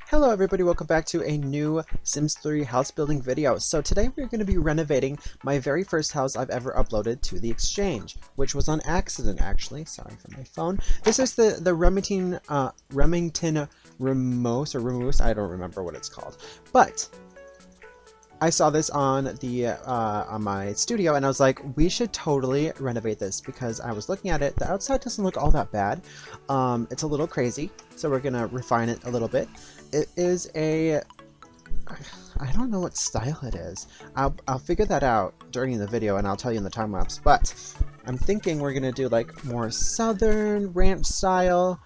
Hello everybody, welcome back to a new Sims 3 house building video. So today we're going to be renovating my very first house I've ever uploaded to the exchange, which was on accident actually. Sorry for my phone. This is the Remington Remuse, I don't remember what it's called. But I saw this on the on my studio and I was like, we should totally renovate this because I was looking at it. The outside doesn't look all that bad. It's a little crazy, so we're gonna refine it a little bit. It is I don't know what style it is. I'll figure that out during the video and I'll tell you in the time lapse. But I'm thinking we're gonna do like more southern ranch style.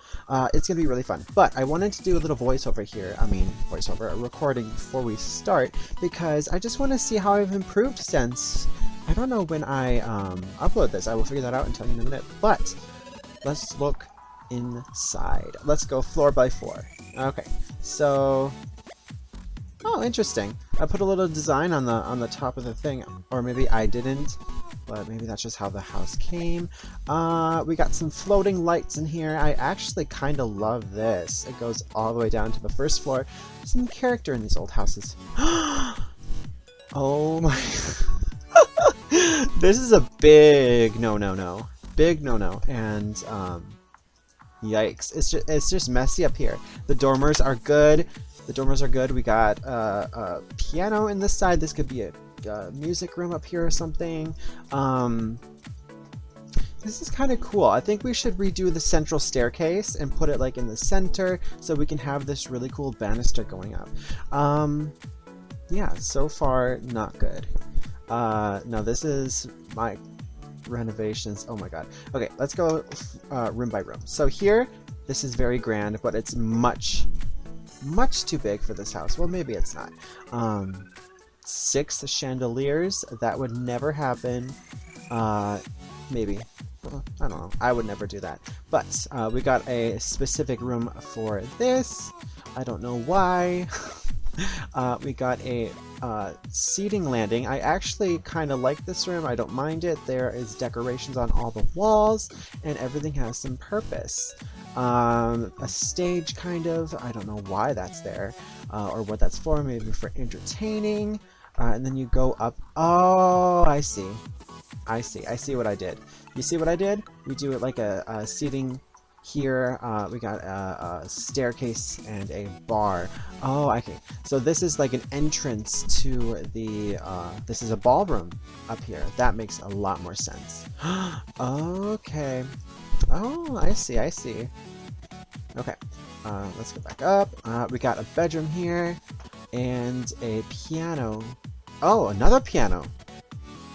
It's gonna be really fun. But I wanted to do a little voiceover here. A recording before we start because I just want to see how I've improved since I don't know when I upload this. I will figure that out and tell you in a minute. But let's look inside. Let's go floor by floor. Okay, so oh, interesting. I put a little design on the top of the thing, or maybe I didn't, but maybe that's just how the house came. We got some floating lights in here. I actually kind of love this. It goes all the way down to the first floor. Some character in these old houses. Oh my! This is a big no. Big no, and yikes! It's just messy up here. The dormers are good. We got a piano in this side. This could be a music room up here or something. This is kind of cool. I think we should redo the central staircase and put it like in the center so we can have this really cool banister going up. Yeah, so far not good. Now this is my renovations. Oh my god. Okay, let's go room by room. So here, this is very grand, but it's much too big for this house. Well, maybe it's not. 6 chandeliers. That would never happen. Maybe. Well, I don't know. I would never do that. But we got a specific room for this. I don't know why. We got a seating landing. I actually kind of like this room. I don't mind it. There is decorations on all the walls and everything has some purpose. A stage kind of. I don't know why that's there or what that's for. Maybe for entertaining. And then you go up. Oh, I see what I did. You see what I did? We do it like a seating here. We got a staircase and a bar. Oh, okay. So this is like an entrance to the, this is a ballroom up here. That makes a lot more sense. Okay. Oh, I see. Okay. Let's go back up. We got a bedroom here and a piano. Oh, another piano.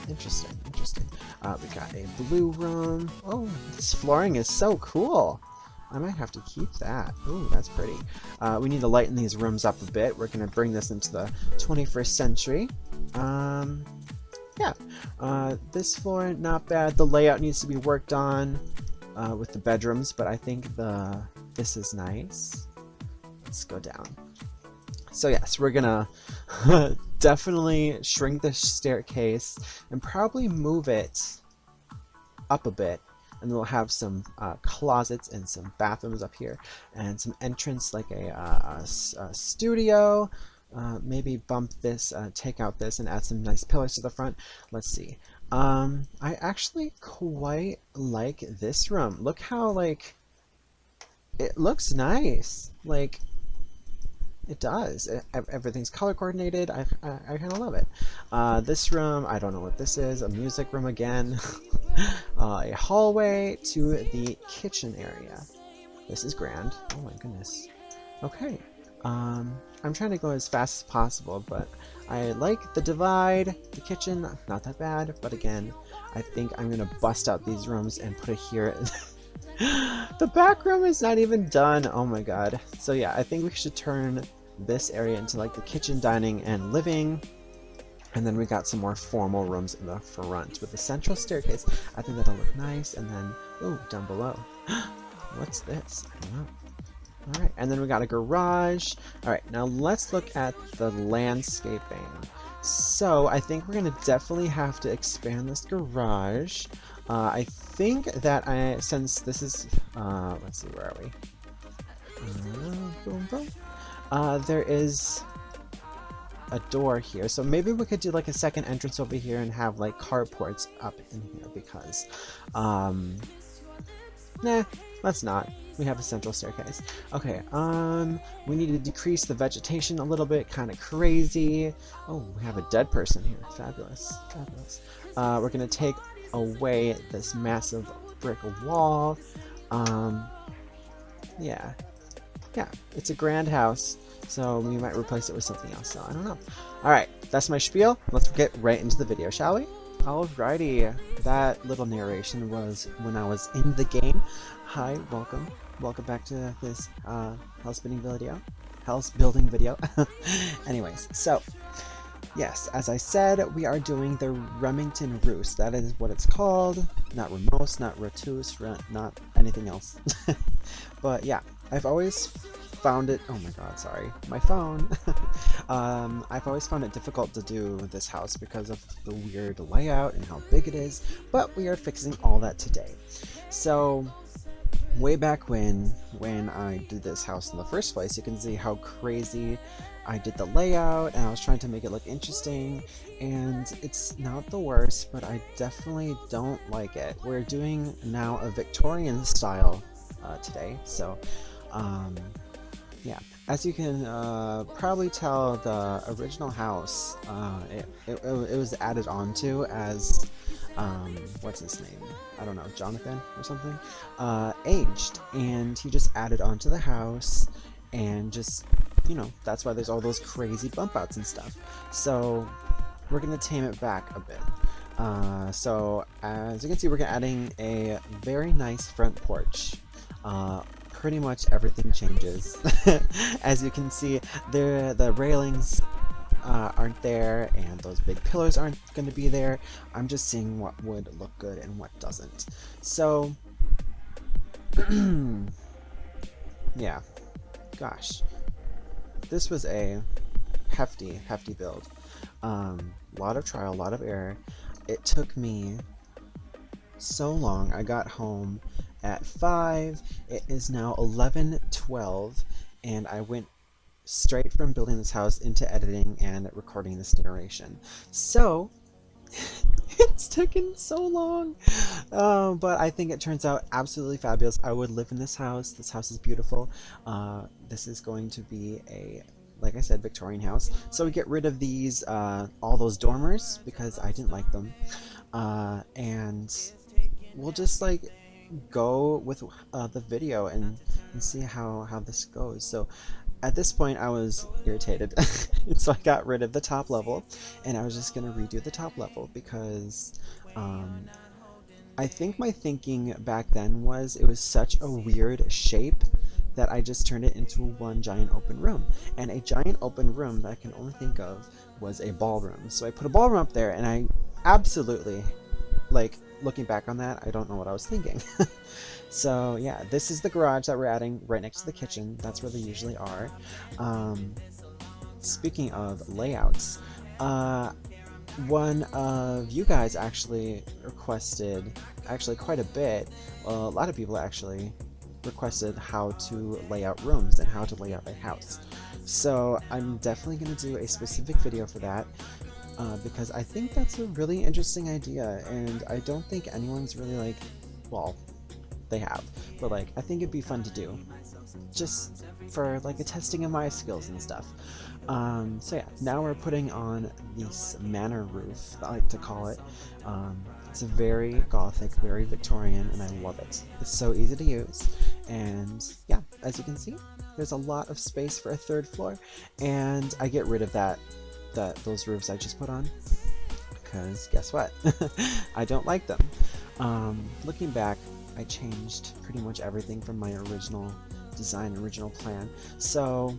Interesting. We got a blue room. Oh, this flooring is so cool. I might have to keep that. Ooh, that's pretty. We need to lighten these rooms up a bit. We're going to bring this into the 21st century. Yeah. This floor, not bad. The layout needs to be worked on with the bedrooms, but I think this is nice. Let's go down. So yes, we're gonna definitely shrink the staircase and probably move it up a bit, and we'll have some closets and some bathrooms up here and some entrance like a studio. Maybe bump this, take out this, and add some nice pillars to the front. Let's see. I actually quite like this room. Look how like it looks nice. Like it does. Everything's color coordinated. I kind of love it. This room, I don't know what this is. A music room again. A hallway to the kitchen area. This is grand. Oh my goodness. Okay. I'm trying to go as fast as possible, but I like the divide. The kitchen, not that bad. But again, I think I'm gonna bust out these rooms and put it here. The back room is not even done. Oh my god. So yeah, I think we should turn this area into like the kitchen, dining, and living. And then we got some more formal rooms in the front with the central staircase. I think that'll look nice. And then, oh, down below. What's this? I don't know. Alright, and then we got a garage. Alright, now let's look at the landscaping. So I think we're gonna definitely have to expand this garage. I think that since this is, let's see, where are we? Boom, boom. There is a door here, so maybe we could do like a second entrance over here and have like carports up in here because, nah, let's not. We have a central staircase. Okay, we need to decrease the vegetation a little bit, kind of crazy. Oh, we have a dead person here. Fabulous, fabulous. We're gonna take away this massive brick wall. Yeah, yeah, it's a grand house, so we might replace it with something else, so I don't know. Alright, that's my spiel. Let's get right into the video, shall we? Alrighty, that little narration was when I was in the game. Hi, welcome. Welcome back to this house building video. Anyways, so yes, as I said, we are doing the Remington Ruse. That is what it's called. Not Ramos, not Ratus, not anything else. But yeah, I've always found it, oh my god, sorry, my phone. I've always found it difficult to do this house because of the weird layout and how big it is, but we are fixing all that today. So, way back when I did this house in the first place, you can see how crazy I did the layout, and I was trying to make it look interesting, and it's not the worst, but I definitely don't like it. We're doing now a Victorian style today, so yeah, as you can probably tell, the original house it was added onto as what's his name? I don't know, Jonathan or something, aged, and he just added onto the house, and just, you know, that's why there's all those crazy bump outs and stuff. So we're gonna tame it back a bit. So as you can see, we're adding a very nice front porch. Pretty much everything changes. As you can see, the railings aren't there, and those big pillars aren't going to be there. I'm just seeing what would look good and what doesn't. So, yeah, gosh, this was a hefty build. Lot of trial, lot of error. It took me so long. I got home at 5. It is now 11:12, and I went straight from building this house into editing and recording this narration. So it's taken so long, but I think it turns out absolutely fabulous. I would live in this house. This house is beautiful. This is going to be a, like I said, Victorian house. So we get rid of these all those dormers because I didn't like them, and we'll just like go with the video and see how this goes. So at this point I was irritated, and so I got rid of the top level, and I was just gonna redo the top level because I think my thinking back then was it was such a weird shape that I just turned it into one giant open room, and a giant open room that I can only think of was a ballroom. So I put a ballroom up there, and I absolutely, like, looking back on that, I don't know what I was thinking. So yeah, this is the garage that we're adding right next to the kitchen. That's where they usually are. Speaking of layouts, one of you guys actually requested, actually quite a bit, well, a lot of people actually requested how to lay out rooms and how to lay out a house. So I'm definitely going to do a specific video for that. Because I think that's a really interesting idea, and I don't think anyone's really like, well, they have, but like, I think it'd be fun to do, just for like a testing of my skills and stuff. So yeah, now we're putting on this manor roof, I like to call it. It's a very gothic, very Victorian, and I love it. It's so easy to use, and yeah, as you can see, there's a lot of space for a third floor, and I get rid of those roofs I just put on, because guess what? I don't like them. Looking back, I changed pretty much everything from my original design, original plan. So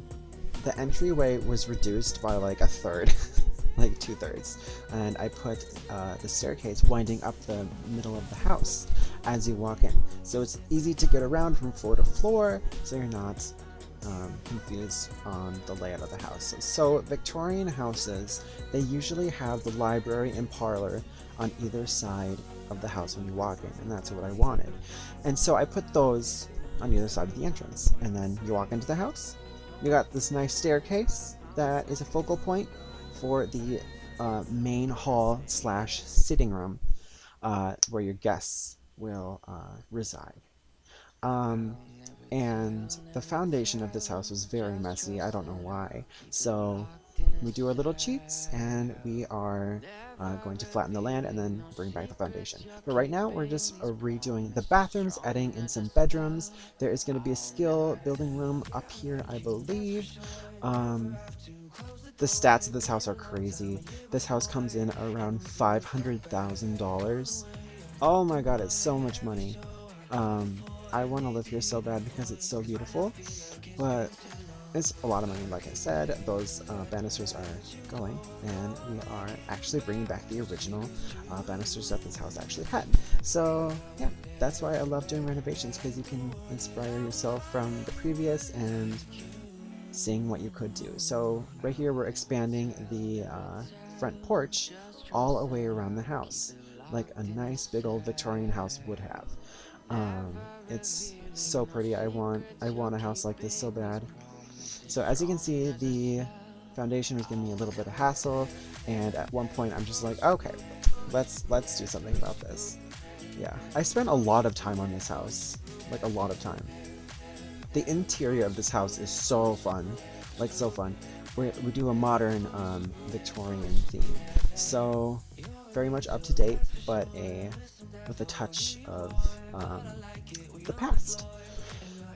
the entryway was reduced by like a third, like 2/3, and I put the staircase winding up the middle of the house as you walk in. So it's easy to get around from floor to floor, so you're not confused on the layout of the house. So Victorian houses, they usually have the library and parlor on either side of the house when you walk in, and that's what I wanted. And so I put those on either side of the entrance, and then you walk into the house, You got this nice staircase that is a focal point for the main hall slash sitting room where your guests will reside. Um, and the foundation of this house was very messy. I don't know why. So we do our little cheats, and we are going to flatten the land and then bring back the foundation. But right now, we're just redoing the bathrooms, adding in some bedrooms. There is going to be a skill building room up here, I believe. The stats of this house are crazy. This house comes in around $500,000. Oh my god, it's so much money. I want to live here so bad because it's so beautiful, but it's a lot of money. Like I said, those banisters are going, and we are actually bringing back the original banisters that this house actually had. So yeah, that's why I love doing renovations, because you can inspire yourself from the previous and seeing what you could do. So right here we're expanding the front porch all the way around the house, like a nice big old Victorian house would have. It's so pretty. I want a house like this so bad. So as you can see, the foundation was giving me a little bit of hassle, and at one point I'm just like, okay, let's do something about this. Yeah, I spent a lot of time on this house, like a lot of time. The interior of this house is so fun, like so fun. We do a modern Victorian theme, so very much up to date, but with a touch of the past.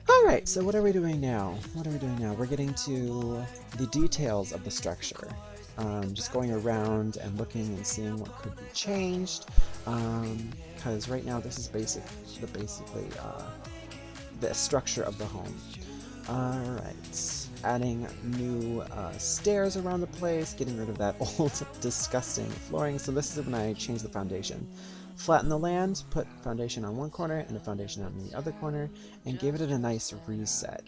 Alright, so what are we doing now? We're getting to the details of the structure. Just going around and looking and seeing what could be changed. Because right now this is basically the structure of the home. Alright, adding new stairs around the place, getting rid of that old disgusting flooring. So this is when I change the foundation. Flatten the land, put foundation on one corner and a foundation on the other corner, and give it a nice reset.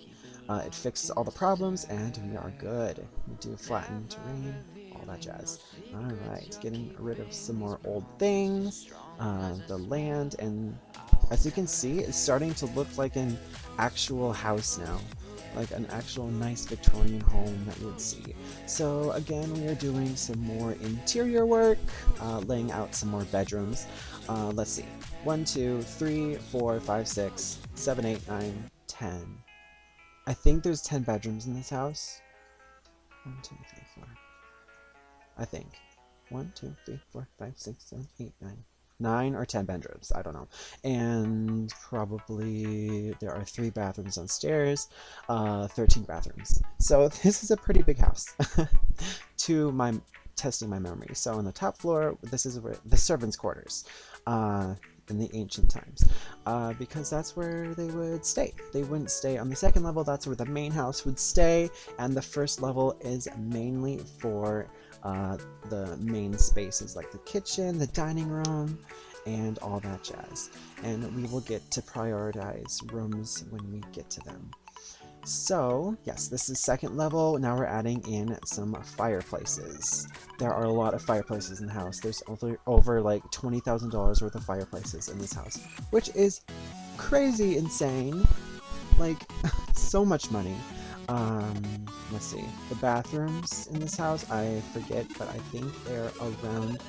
It fixes all the problems, and we are good. We do flatten terrain, all that jazz. Alright, getting rid of some more old things, the land, and as you can see, it's starting to look like an actual house now. Like an actual nice Victorian home that you would see. So again, we are doing some more interior work, laying out some more bedrooms. Let's see. 1, 2, 3, 4, 5, 6, 7, 8, 9, 10. I think there's 10 bedrooms in this house. 1, 2, 3, 4. I think. 1, 2, 3, 4, 5, 6, 7, 8, 9. 9 or 10 bedrooms, I don't know. And probably there are 3 bathrooms downstairs, 13 bathrooms. So this is a pretty big house testing my memory. So on the top floor, this is where the servants' quarters in the ancient times, because that's where they would stay. They wouldn't stay on the second level. That's where the main house would stay, and the first level is mainly for the main spaces like the kitchen, the dining room, and all that jazz. And we will get to prioritize rooms when we get to them. So yes, this is second level. Now we're adding in some fireplaces. There are a lot of fireplaces in the house. There's over like $20,000 worth of fireplaces in this house, which is crazy insane. Like so much money. Let's see. The bathrooms in this house, I forget, but I think they're around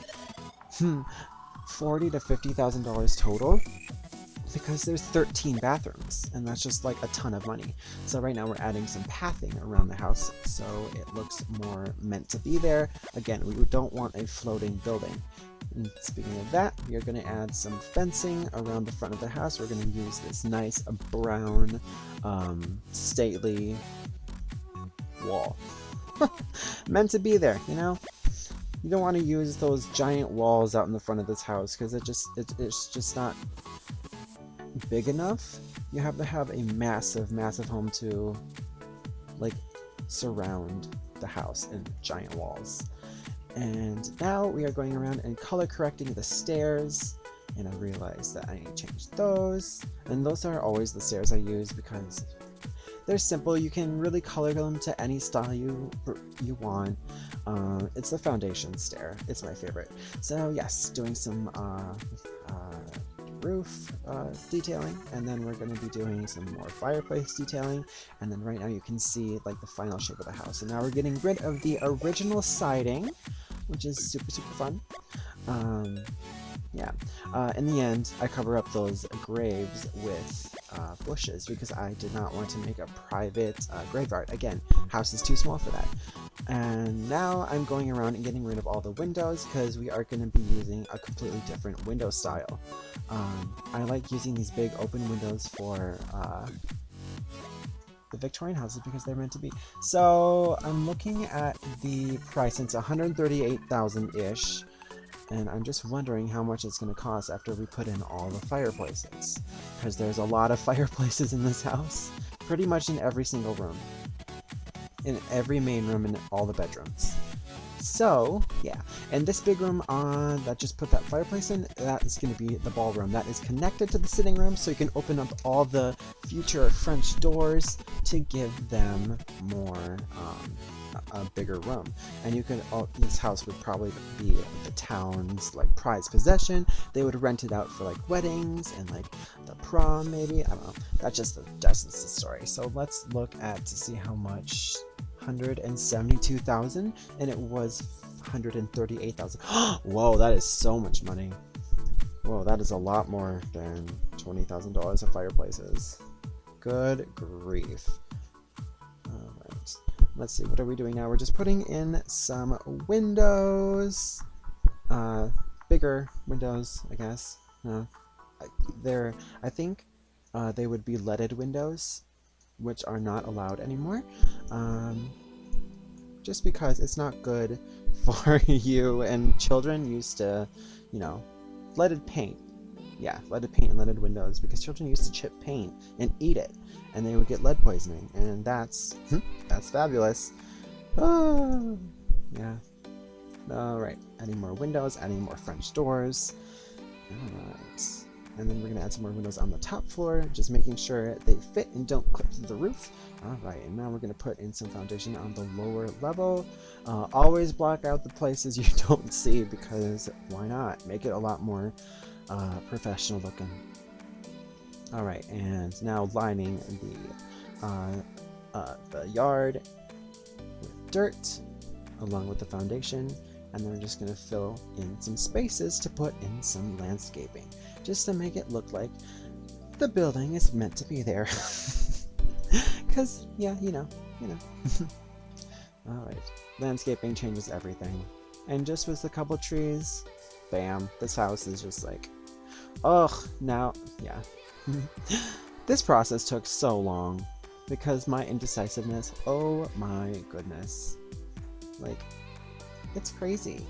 $40,000 to $50,000 total, because there's 13 bathrooms, and that's just like a ton of money. So right now we're adding some pathing around the house, so it looks more meant to be there. Again, we don't want a floating building. And speaking of that, we are going to add some fencing around the front of the house. We're going to use this nice brown, stately wall. Meant to be there, you know? You don't want to use those giant walls out in the front of this house, because it's just not big enough. You have to have a massive home to like surround the house in giant walls. And now we are going around and color correcting the stairs, and I realized that I need to change those. And those are always the stairs I use because they're simple. You can really color them to any style you want. It's the foundation stair. It's my favorite. So yes, doing some roof detailing, and then we're going to be doing some more fireplace detailing, and then right now you can see like the final shape of the house. And now we're getting rid of the original siding, which is super fun. Yeah, in the end, I cover up those graves with bushes because I did not want to make a private graveyard. Again, house is too small for that. And now I'm going around and getting rid of all the windows because we are going to be using a completely different window style. I like using these big open windows for the Victorian houses because they're meant to be. So I'm looking at the price, it's 138,000-ish. And I'm just wondering how much it's going to cost after we put in all the fireplaces. Because there's a lot of fireplaces in this house. Pretty much in every single room. In every main room and all the bedrooms. So, yeah. And this big room that just put that fireplace in, that is going to be the ballroom. That is connected to the sitting room, so you can open up all the future French doors to give them more a bigger room. And you could, this house would probably be the town's like prized possession. They would rent it out for like weddings and like the prom maybe. I don't know. That's just the story. So let's look at to see how much. 172,000, and it was 138,000. Whoa, that is so much money. Whoa, that is a lot more than $20,000 of fireplaces. Good grief. Alright, let's see, what are we doing now? We're just putting in some windows. Bigger windows, I guess. No, I think they would be leaded windows, which are not allowed anymore, just because it's not good for you. And children used to, you know, leaded paint. Yeah, leaded paint and leaded windows, because children used to chip paint and eat it, and they would get lead poisoning, and that's fabulous. Oh, yeah. Alright, adding more windows, adding more French doors. Alright. And then we're going to add some more windows on the top floor, just making sure they fit and don't clip through the roof. Alright, and now we're going to put in some foundation on the lower level. Always block out the places you don't see, because why not? Make it a lot more professional looking. Alright, and now lining the yard with dirt along with the foundation. And then we're just going to fill in some spaces to put in some landscaping, just to make it look like the building is meant to be there. Because, yeah, you know. Alright, landscaping changes everything. And just with a couple trees, bam, this house is just like, ugh, now, yeah. This process took so long, because my indecisiveness, oh my goodness. Like, it's crazy.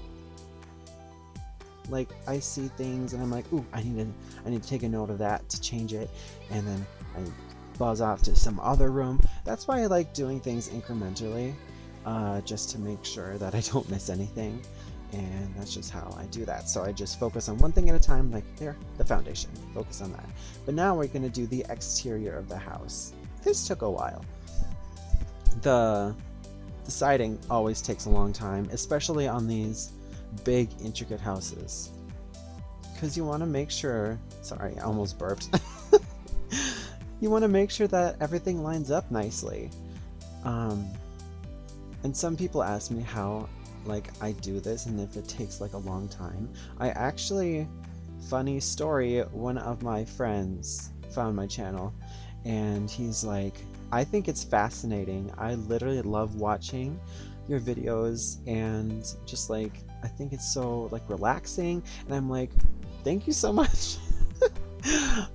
Like, I see things and I'm like, ooh, I need to take a note of that to change it, and then I buzz off to some other room. That's why I like doing things incrementally, just to make sure that I don't miss anything, and that's just how I do that. So I just focus on one thing at a time, like there, the foundation, focus on that. But now we're going to do the exterior of the house. This took a while. The siding always takes a long time, especially on these big intricate houses, because you want to make sure, sorry, I almost burped. You want to make sure that everything lines up nicely. And some people ask me how like I do this and if it takes like a long time. I actually, funny story, one of my friends found my channel and he's like, I think it's fascinating. I literally love watching your videos, and just like, I think it's so like relaxing, and I'm like, thank you so much.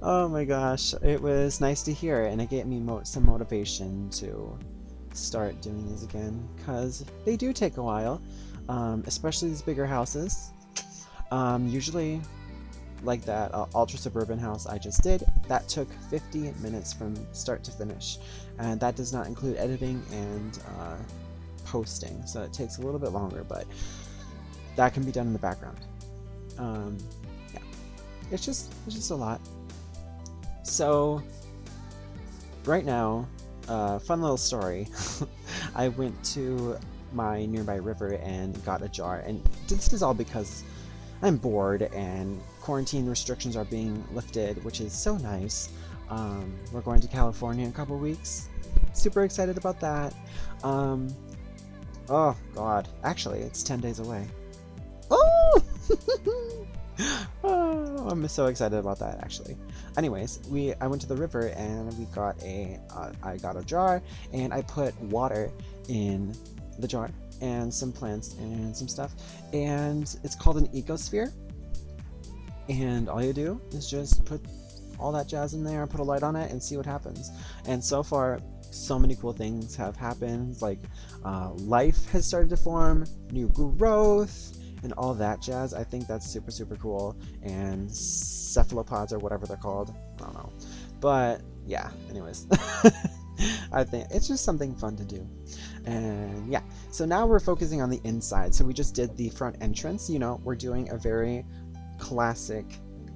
Oh my gosh, it was nice to hear, and it gave me some motivation to start doing these again, because they do take a while, especially these bigger houses. Usually like that ultra suburban house I just did, that took 50 minutes from start to finish, and that does not include editing and posting, so it takes a little bit longer, but that can be done in the background. Yeah, it's just a lot. So right now, fun little story. I went to my nearby river and got a jar, and this is all because I'm bored and quarantine restrictions are being lifted, which is so nice. We're going to California in a couple weeks. Super excited about that. Um, oh God, actually, it's 10 days away. Oh! Oh, I'm so excited about that actually. Anyways, I went to the river and we got I got a jar and I put water in the jar and some plants and some stuff, and it's called an ecosphere. And all you do is just put all that jazz in there, put a light on it, and see what happens. And so far, so many cool things have happened. Like life has started to form, new growth, and all that jazz. I think that's super, super cool. And cephalopods, or whatever they're called, I don't know. But yeah, anyways. I think it's just something fun to do. And yeah, so now we're focusing on the inside. So we just did the front entrance. You know, we're doing a very classic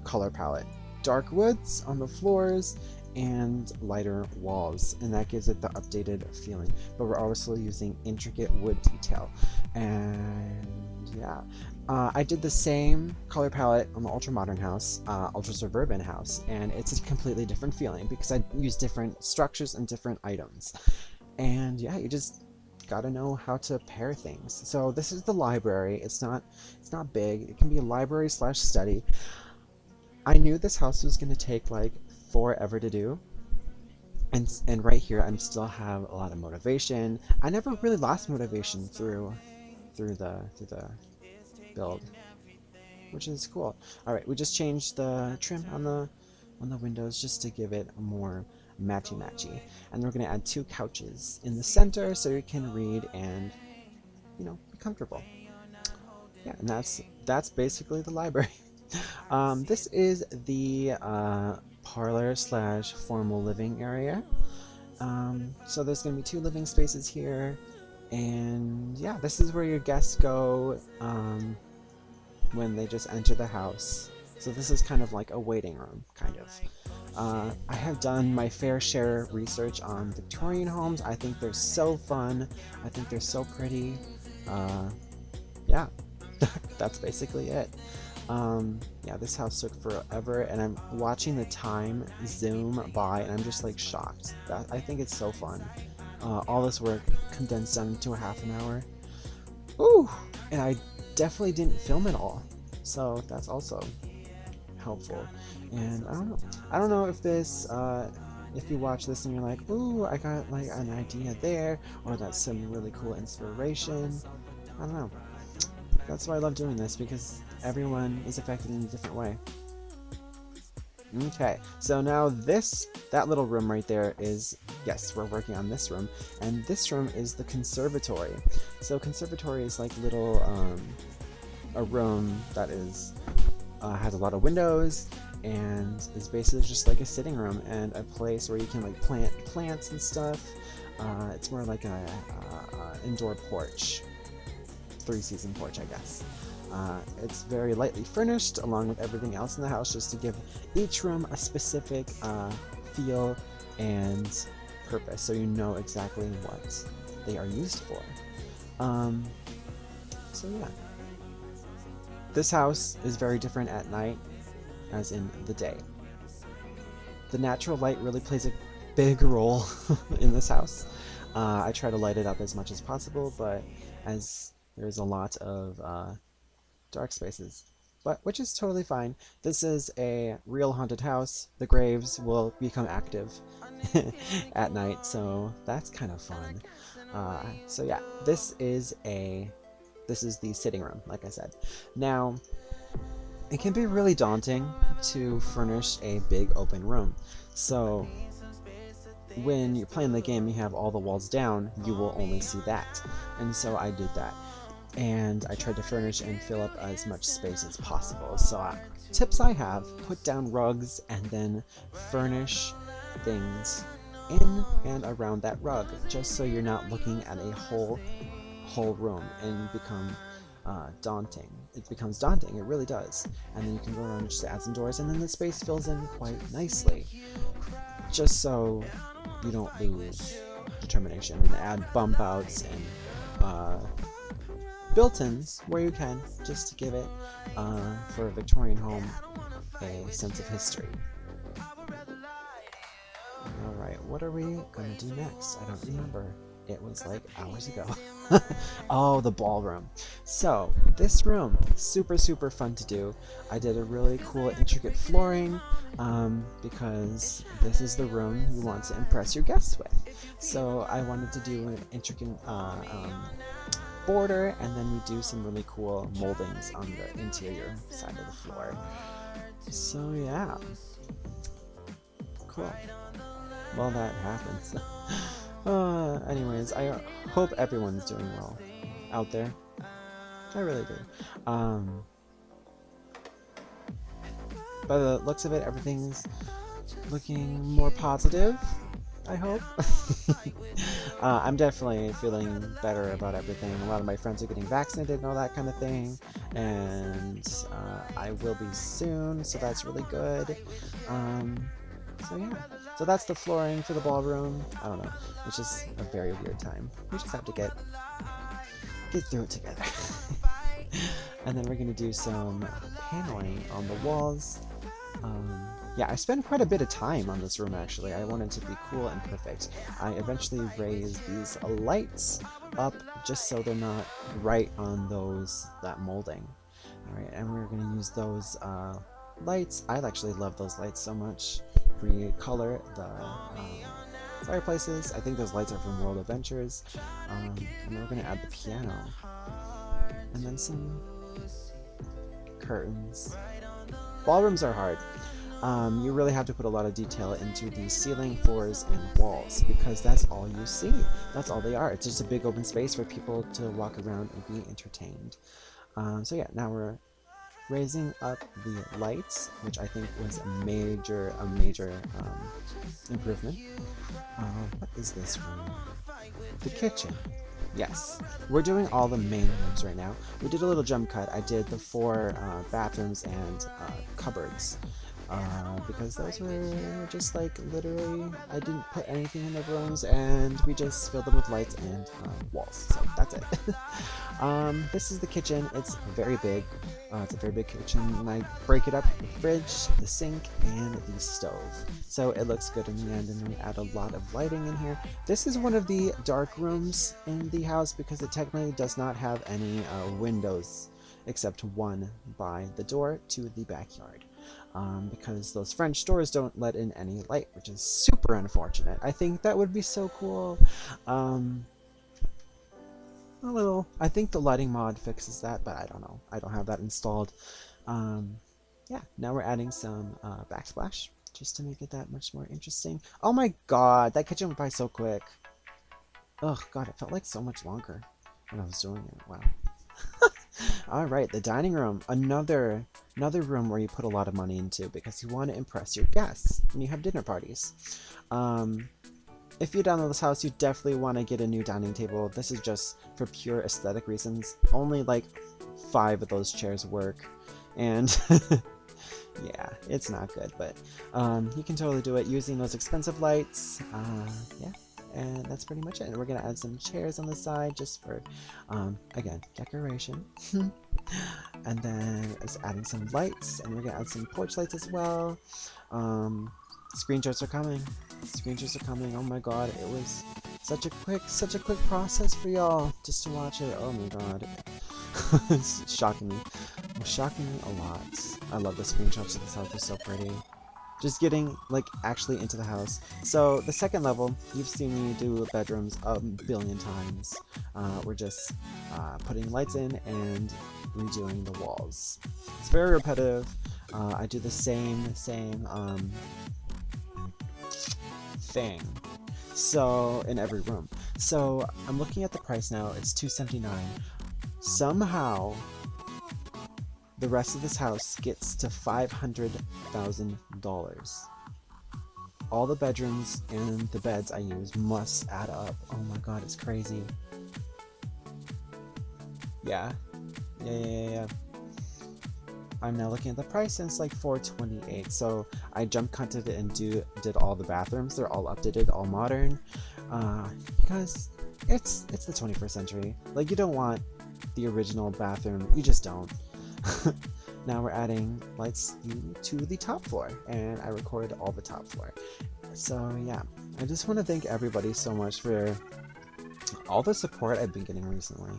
color palette. Dark woods on the floors and lighter walls, and that gives it the updated feeling. But we're also using intricate wood detail. And yeah, I did the same color palette on the ultra modern house, ultra suburban house, and it's a completely different feeling because I use different structures and different items. And yeah, you just gotta know how to pair things. So this is the library. It's not big. It can be a library slash study. I knew this house was gonna take like forever to do, and right here I'm still have a lot of motivation. I never really lost motivation through the build, which is cool. All right, we just changed the trim on the windows just to give it a more matchy, and we're gonna add 2 couches in the center so you can read and, you know, be comfortable. Yeah, and that's basically the library. This is the parlor slash formal living area. So there's gonna be 2 living spaces here, and yeah, this is where your guests go when they just enter the house. So this is kind of like a waiting room, kind of. I have done my fair share research on Victorian homes. I think they're so fun. I think they're so pretty. Yeah, that's basically it. Yeah, this house took forever, and I'm watching the time zoom by, and I'm just like shocked. I think it's so fun. All this work condensed down into a half an hour. Ooh, and I definitely didn't film it all, so that's also helpful. And I don't know if this, if you watch this and you're like, ooh, I got like an idea there, or that's some really cool inspiration. I don't know. That's why I love doing this, because everyone is affected in a different way. Okay, so now that little room right there is, yes, we're working on this room, and this room is the conservatory. So conservatory is like little, a room that is, has a lot of windows, and is basically just like a sitting room and a place where you can like plant plants and stuff. It's more like a indoor porch. 3-season porch, I guess. It's very lightly furnished along with everything else in the house, just to give each room a specific feel and purpose, so you know exactly what they are used for. So yeah, this house is very different at night as in the day. The natural light really plays a big role in this house. I try to light it up as much as possible, but as there's a lot of dark spaces, which is totally fine. This is a real haunted house. The graves will become active at night, so that's kind of fun. So yeah, this is the sitting room, like I said. Now, it can be really daunting to furnish a big open room. So when you're playing the game, you have all the walls down, you will only see that. And so I did that. And I tried to furnish and fill up as much space as possible. So tips I have: put down rugs and then furnish things in and around that rug, just so you're not looking at a whole room and become daunting. It becomes daunting, it really does. And then you can go around and just add some doors, and then the space fills in quite nicely, just so you don't lose determination, and add bump outs and built-ins where you can, just to give it, for a Victorian home, a sense of history. Alright, what are we gonna do next? I don't remember. It was like hours ago. Oh, the ballroom. So, this room, super fun to do. I did a really cool intricate flooring, because this is the room you want to impress your guests with. So I wanted to do an intricate border, and then we do some really cool moldings on the interior side of the floor. So yeah. Cool. Well, that happens. Anyways, I hope everyone's doing well out there. I really do. By the looks of it, everything's looking more positive, I hope. I'm definitely feeling better about everything. A lot of my friends are getting vaccinated and all that kind of thing, and I will be soon, so that's really good. So yeah, so that's the flooring for the ballroom. I don't know, it's just a very weird time. We just have to get through it together. And then we're gonna do some paneling on the walls. Yeah, I spent quite a bit of time on this room actually. I wanted to be cool and perfect. I eventually raised these lights up just so they're not right on that molding. Alright, and we're gonna use those lights. I actually love those lights so much. Recolor the fireplaces. I think those lights are from World Adventures. And then we're gonna add the piano. And then some curtains. Ballrooms are hard. You really have to put a lot of detail into the ceiling, floors, and walls, because that's all you see. That's all they are. It's just a big open space for people to walk around and be entertained. So yeah, now we're raising up the lights, which I think was a major improvement. What is this room? The kitchen. Yes, we're doing all the main rooms right now. We did a little jump cut. I did the 4 bathrooms and cupboards. Because those were just like literally, I didn't put anything in the rooms, and we just filled them with lights and walls. So that's it. This is the kitchen. It's very big. It's a very big kitchen, and I break it up with the fridge, the sink, and the stove. So it looks good in the end, and we add a lot of lighting in here. This is one of the dark rooms in the house because it technically does not have any windows except one by the door to the backyard. Because those French doors don't let in any light, which is super unfortunate. I think that would be so cool. I think the lighting mod fixes that, but I don't know. I don't have that installed. Yeah, now we're adding some backsplash, just to make it that much more interesting. Oh my god, that kitchen went by so quick. Ugh, god, it felt like so much longer when I was doing it. Wow. Alright, the dining room. Another room where you put a lot of money into because you want to impress your guests when you have dinner parties. If you download this house, you definitely want to get a new dining table. This is just for pure aesthetic reasons. Only like 5 of those chairs work, and yeah, it's not good, but you can totally do it using those expensive lights. Yeah. And that's pretty much it. And we're going to add some chairs on the side just for, again, decoration. And then it's adding some lights, and we're going to add some porch lights as well. Screenshots are coming. Screenshots are coming. Oh my god, it was such a quick process for y'all just to watch it. Oh my god. It's shocking me. It's shocking me a lot. I love the screenshots of this house. They're so pretty. Just getting, like, actually into the house. So, the second level, you've seen me do bedrooms a billion times. We're just putting lights in and redoing the walls. It's very repetitive. I do the same thing. So, in every room. So, I'm looking at the price now. It's $279. Somehow, the rest of this house gets to $500,000. All the bedrooms and the beds I use must add up. Oh my god, it's crazy. Yeah. I'm now looking at the price, and it's like $428. So I jump cutted it and did all the bathrooms. They're all updated, all modern. Because it's the 21st century. Like, you don't want the original bathroom. You just don't. Now we're adding lights to the top floor, and I recorded all the top floor. So yeah, I just want to thank everybody so much for all the support I've been getting recently.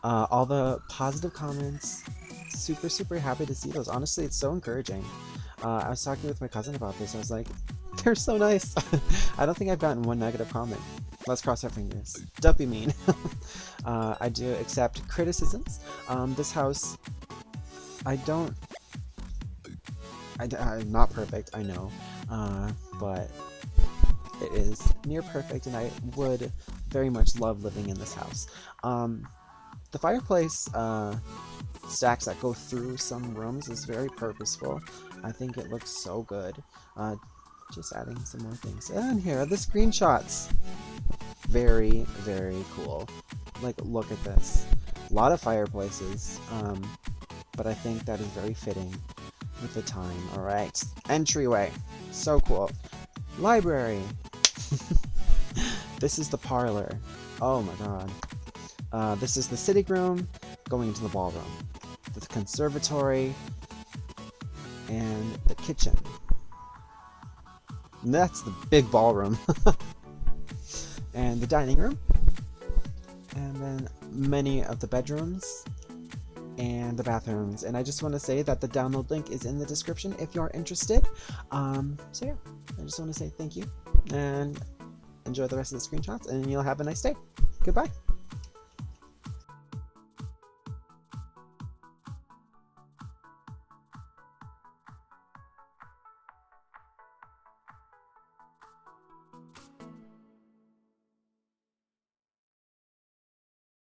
All the positive comments. Super happy to see those. Honestly, it's so encouraging. I was talking with my cousin about this. I was like, they're so nice. I don't think I've gotten one negative comment. Let's cross our fingers. Don't be mean. I do accept criticisms. This house, I'm not perfect, I know, but it is near perfect, and I would very much love living in this house. The fireplace stacks that go through some rooms is very purposeful. I think it looks so good. Just adding some more things. And here are the screenshots. Very cool. Like, look at this. A lot of fireplaces, but I think that is very fitting with the time. Alright, entryway. So cool. Library. This is the parlor. Oh my god. This is the sitting room going into the ballroom. The conservatory and the kitchen. And that's the big ballroom. And the dining room. And then many of the bedrooms and the bathrooms. And I just want to say that the download link is in the description if you are interested. So yeah, I just want to say thank you and enjoy the rest of the screenshots, and you'll have a nice day. Goodbye.